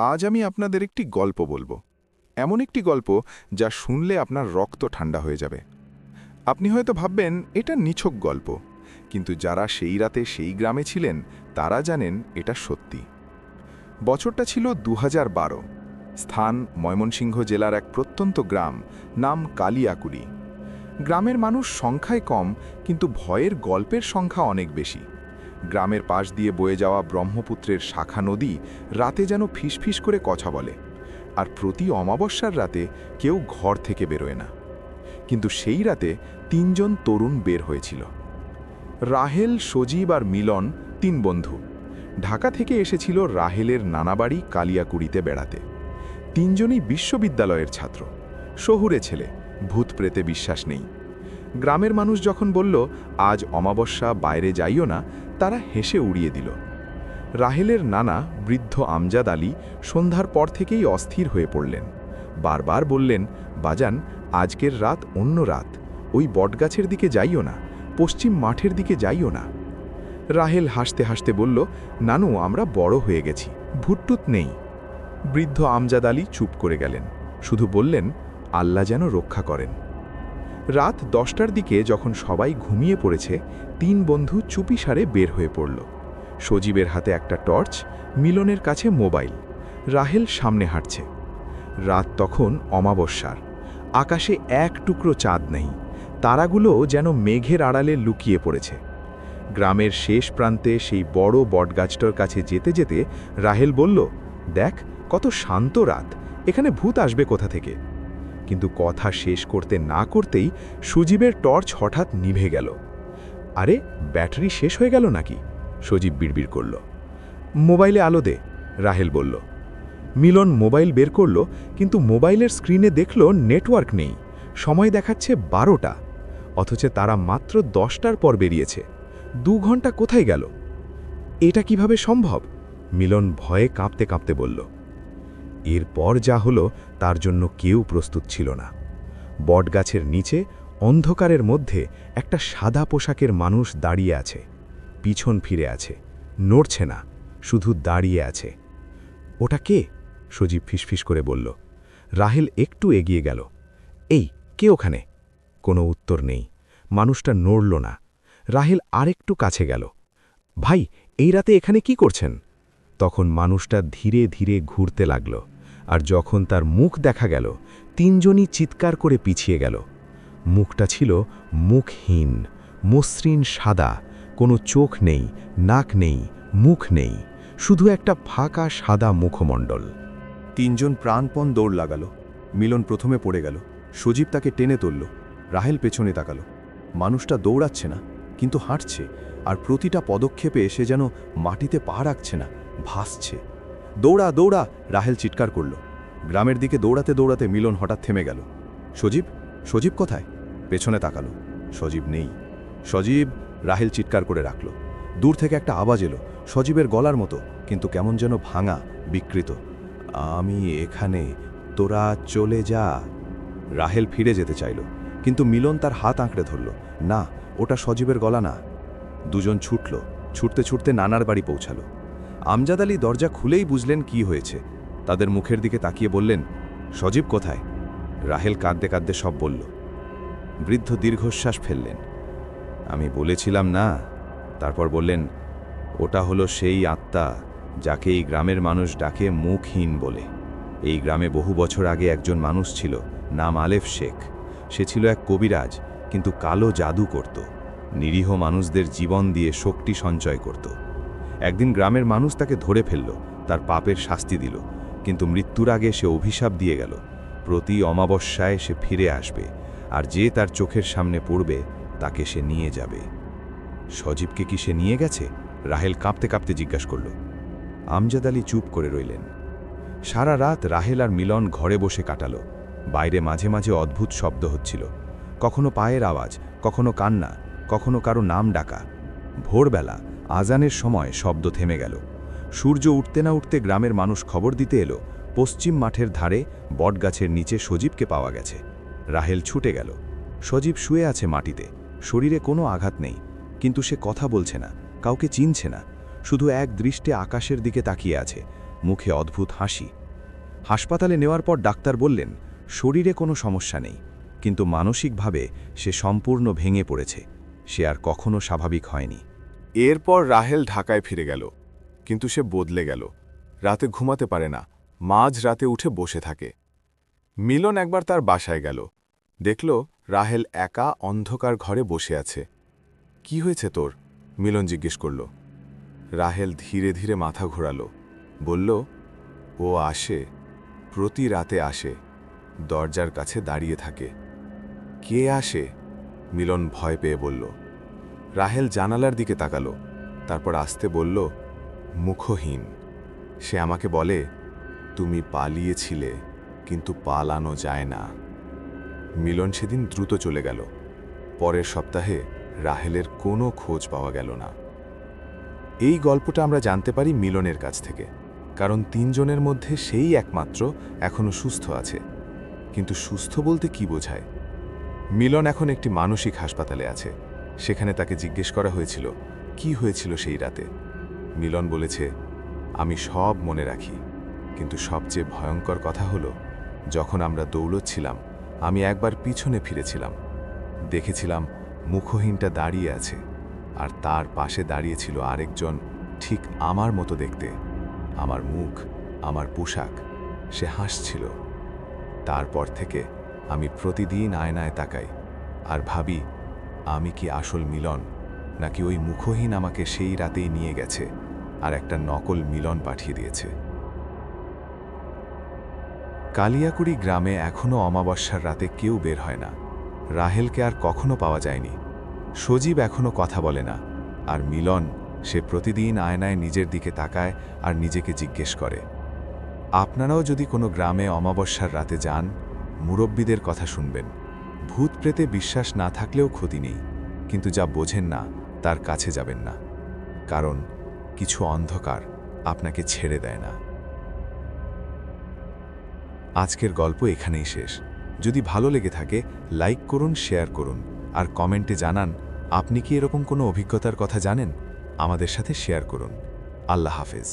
আজ আমি আপনাদের একটি গল্প বলবো। এমন একটি গল্প যা শুনলে আপনার রক্ত ঠান্ডা হয়ে যাবে। আপনি হয়তো ভাববেন এটা নিছক গল্প, কিন্তু যারা সেই রাতে সেই গ্রামে ছিলেন তারা জানেন এটা সত্যি। বছরটা ছিল 2012। স্থান ময়মনসিংহ জেলার এক প্রত্যন্ত গ্রাম, নাম কালিয়াকুড়ি। গ্রামের মানুষ সংখ্যায় কম, কিন্তু ভয়ের গল্পের সংখ্যা অনেক বেশি। গ্রামের পাশ দিয়ে বয়ে যাওয়া ব্রহ্মপুত্রের শাখা নদী রাতে যেন ফিসফিস করে কথা বলে, আর প্রতি অমাবস্যার রাতে কেউ ঘর থেকে বেরোয় না। কিন্তু সেই রাতে 3জন তরুণ বের হয়েছিল। রাহেল, সজীব আর মিলন, 3 বন্ধু। ঢাকা থেকে এসেছিল রাহেলের নানাবাড়ি কালিয়াকুড়িতে বেড়াতে। 3জনই বিশ্ববিদ্যালয়ের ছাত্র, শহুরে ছেলে, ভূত প্রেতে বিশ্বাস নেই। গ্রামের মানুষ যখন বলল আজ অমাবস্যা, বাইরে যাইও না, তারা হেসে উড়িয়ে দিল। রাহেলের নানা বৃদ্ধ আমজাদ আলী সন্ধ্যার পর থেকেই অস্থির হয়ে পড়লেন। বারবার বললেন, বাজান, আজকের রাত অন্য রাত, ওই বটগাছের দিকে যাইও না, পশ্চিম মাঠের দিকে যাইও না। রাহেল হাসতে হাসতে বলল, নানু, আমরা বড় হয়ে গেছি, ভুটটুত নেই। বৃদ্ধ আমজাদ আলী চুপ করে গেলেন, শুধু বললেন, আল্লাহ যেন রক্ষা করেন। রাত 10টার দিকে যখন সবাই ঘুমিয়ে পড়েছে, 3 বন্ধু চুপিসারে বের হয়ে পড়ল। সজীবের হাতে একটা টর্চ, মিলনের কাছে মোবাইল। রাহেল সামনে হাঁটছে। রাত তখন অমাবস্যার। আকাশে এক টুকরো চাঁদ নেই, তারাগুলো যেন মেঘের আড়ালে লুকিয়ে পড়েছে। গ্রামের শেষ প্রান্তে সেই বড় বটগাছটার কাছে যেতে যেতে রাহেল বলল, দেখ কত শান্ত রাত, এখানে ভূত আসবে কোথা থেকে। কিন্তু কথা শেষ করতে না করতেই সুজীবের টর্চ হঠাৎ নিভে গেল। আরে, ব্যাটারি শেষ হয়ে গেল নাকি? সজীব বিড়বিড় করল। মোবাইলে আলো দে, রাহেল বলল। মিলন মোবাইল বের করল, কিন্তু মোবাইলের স্ক্রিনে দেখল নেটওয়ার্ক নেই। সময় দেখাচ্ছে 12টা, অথচ তারা মাত্র 10টার পর বেরিয়েছে। 2 ঘন্টা কোথায় গেল? এটা কিভাবে সম্ভব? মিলন ভয়ে কাঁপতে কাঁপতে বলল। এরপর যা হলো তার জন্য কেউ প্রস্তুত ছিল না। বটগাছের নিচে অন্ধকারের মধ্যে একটা সাদা পোশাকের মানুষ দাঁড়িয়ে আছে, পিছন ফিরে আছে, নড়ছে না, শুধু দাঁড়িয়ে আছে। ওটা কে? সজীব ফিসফিস করে বলল। রাহেল একটু এগিয়ে গেল। এই, কে ওখানে? কোনো উত্তর নেই, মানুষটা নড়ল না। রাহেল আরেকটু কাছে গেল। ভাই, এই রাতে এখানে কি করছেন? তখন মানুষটা ধীরে ধীরে ঘুরতে লাগল, আর যখন তার মুখ দেখা গেল, 3জনই চিৎকার করে পিছিয়ে গেল। মুখটা ছিল মুখহীন, মসৃণ সাদা, কোনো চোখ নেই, নাক নেই, মুখ নেই, শুধু একটা ফাঁকা সাদা মুখমণ্ডল। 3জন প্রাণপণ দৌড় লাগালো। মিলন প্রথমে পড়ে গেল, সজীব তাকে টেনে তুলল। রাহেল পেছনে তাকালো। মানুষটা দৌড়াচ্ছে না, কিন্তু হাঁটছে, আর প্রতিটা পদক্ষেপে সে যেন মাটিতে পা রাখছে না, ভাসছে। দৌড়া দৌড়া, রাহেল চিৎকার করল। গ্রামের দিকে দৌড়াতে দৌড়াতে মিলন হঠাৎ থেমে গেল। সজীব, সজীব কোথায়? পেছনে তাকালো, সজীব নেই। সজীব, রাহেল চিৎকার করে রাখল। দূর থেকে একটা আওয়াজ এলো, সজীবের গলার মতো, কিন্তু কেমন যেন ভাঙা, বিকৃত। আমি এখানে, তোরা চলে যা। রাহেল ফিরে যেতে চাইল, কিন্তু মিলন তার হাত আঁকড়ে ধরল। না, ওটা সজীবের গলা না। 2জন ছুটল, ছুটতে ছুটতে নানার বাড়ি পৌঁছালো। আমজাদ আলী দরজা খুলেই বুঝলেন কি হয়েছে। তাদের মুখের দিকে তাকিয়ে বললেন, সজীব কোথায়? রাহেল কাঁদতে কাঁদতে সব বলল। বৃদ্ধ দীর্ঘশ্বাস ফেললেন। আমি বলেছিলাম না। তারপর বললেন, ওটা হলো সেই আত্মা যাকে এই গ্রামের মানুষ ডাকে মুখহীন বলে। এই গ্রামে বহু বছর আগে একজন মানুষ ছিল, নাম আলেফ শেখ। সে ছিল এক কবিরাজ, কিন্তু কালো জাদু করত, নিরীহ মানুষদের জীবন দিয়ে শক্তি সঞ্চয় করত। একদিন গ্রামের মানুষ তাকে ধরে ফেলল, তার পাপের শাস্তি দিল, কিন্তু মৃত্যুর আগে সে অভিশাপ দিয়ে গেল, প্রতি অমাবস্যায় সে ফিরে আসবে, আর যে তার চোখের সামনে পড়বে তাকে সে নিয়ে যাবে। সজীবকে কি সে নিয়ে গেছে? রাহেল কাঁপতে কাঁপতে জিজ্ঞাসা করল। আমজাদ আলী চুপ করে রইলেন। সারা রাত রাহেল আর মিলন ঘরে বসে কাটালো। বাইরে মাঝে মাঝে অদ্ভুত শব্দ হচ্ছিল, কখনো পায়ের আওয়াজ, কখনো কান্না, কখনো কারো নাম ডাকা। ভোরবেলা আজানের সময় শব্দ থেমে গেল। সূর্য উঠতে না উঠতে গ্রামের মানুষ খবর দিতে এলো, পশ্চিম মাঠের ধারে বটগাছের নিচে সজীবকে পাওয়া গেছে। রাহেল ছুটে গেল। সজীব শুয়ে আছে মাটিতে, শরীরে কোনো আঘাত নেই, কিন্তু সে কথা বলছে না, কাউকে চিনছে না, শুধু এক দৃষ্টে আকাশের দিকে তাকিয়ে আছে। মুখে অদ্ভুত হাসি। হাসপাতালে নেওয়ার পর ডাক্তার বললেন শরীরে কোনো সমস্যা নেই, কিন্তু মানসিকভাবে সে সম্পূর্ণ ভেঙে পড়েছে। সে আর কখনো স্বাভাবিক হয়নি। এরপর রাহেল ঢাকায় ফিরে গেল, কিন্তু সে বদলে গেল। রাতে ঘুমাতে পারে না, মাঝ রাতে উঠে বসে থাকে। মিলন একবার তার বাসায় গেল, দেখল রাহেল একা অন্ধকার ঘরে বসে আছে। কি হয়েছে তোর? মিলন জিজ্ঞেস করল। রাহেল ধীরে ধীরে মাথা ঘোরালো, বলল, ও আসে, প্রতি রাতে আসে, দরজার কাছে দাঁড়িয়ে থাকে। কে আসে? মিলন ভয় পেয়ে বলল। রাহেল জানালার দিকে তাকালো, তারপর আস্তে বলল, মুখহীন। সে আমাকে বলে, তুমি পালিয়েছিলে, কিন্তু পালানো যায় না। মিলন সেদিন দ্রুত চলে গেল। পরের সপ্তাহে রাহেলের কোনো খোঁজ পাওয়া গেল না। এই গল্পটা আমরা জানতে পারি মিলনের কাছ থেকে, কারণ 3 জনের মধ্যে সেই একমাত্র এখনো সুস্থ আছে। কিন্তু সুস্থ বলতে কি বোঝায়? মিলন এখন একটি মানসিক হাসপাতালে আছে। সেখানে তাকে জিজ্ঞেস করা হয়েছিল কি হয়েছিল সেই রাতে। মিলন বলেছে, আমি সব মনে রাখি, কিন্তু সবচেয়ে ভয়ঙ্কর কথা হলো, যখন আমরা দৌড়চ্ছিলাম আমি একবার পিছনে ফিরেছিলাম, দেখেছিলাম মুখহীনটা দাঁড়িয়ে আছে, আর তার পাশে দাঁড়িয়েছিল আরেকজন, ঠিক আমার মতো দেখতে, আমার মুখ, আমার পোশাক। সে হাসছিল। তারপর থেকে আমি প্রতিদিন আয়নায় তাকাই আর ভাবি, আমি কি আসল মিলন, নাকি ওই মুখহীন আমাকে সেই রাতেই নিয়ে গেছে আর একটা নকল মিলন পাঠিয়ে দিয়েছে। কালিয়াকুড়ি গ্রামে এখনও অমাবস্যার রাতে কেউ বের হয় না। রাহেলকে আর কখনো পাওয়া যায়নি। সজীব এখনও কথা বলে না, আর মিলন, সে প্রতিদিন আয়নায় নিজের দিকে তাকায় আর নিজেকে জিজ্ঞেস করে। আপনারাও যদি কোনো গ্রামে অমাবস্যার রাতে যান, মুরব্বীদের কথা শুনবেন। ভূত প্রেতে বিশ্বাস না থাকলেও ক্ষতি নেই, কিন্তু যা বোঝেন না তার কাছে যাবেন না, কারণ কিছু অন্ধকার আপনাকে ছেড়ে দেয় না। আজকের গল্প এখানেই শেষ। যদি ভালো লেগে থাকে লাইক করুন, শেয়ার করুন, আর কমেন্টে জানান আপনি কি এরকম কোনো অভিজ্ঞতার কথা জানেন। আমাদের সাথে শেয়ার করুন। আল্লাহ হাফেজ।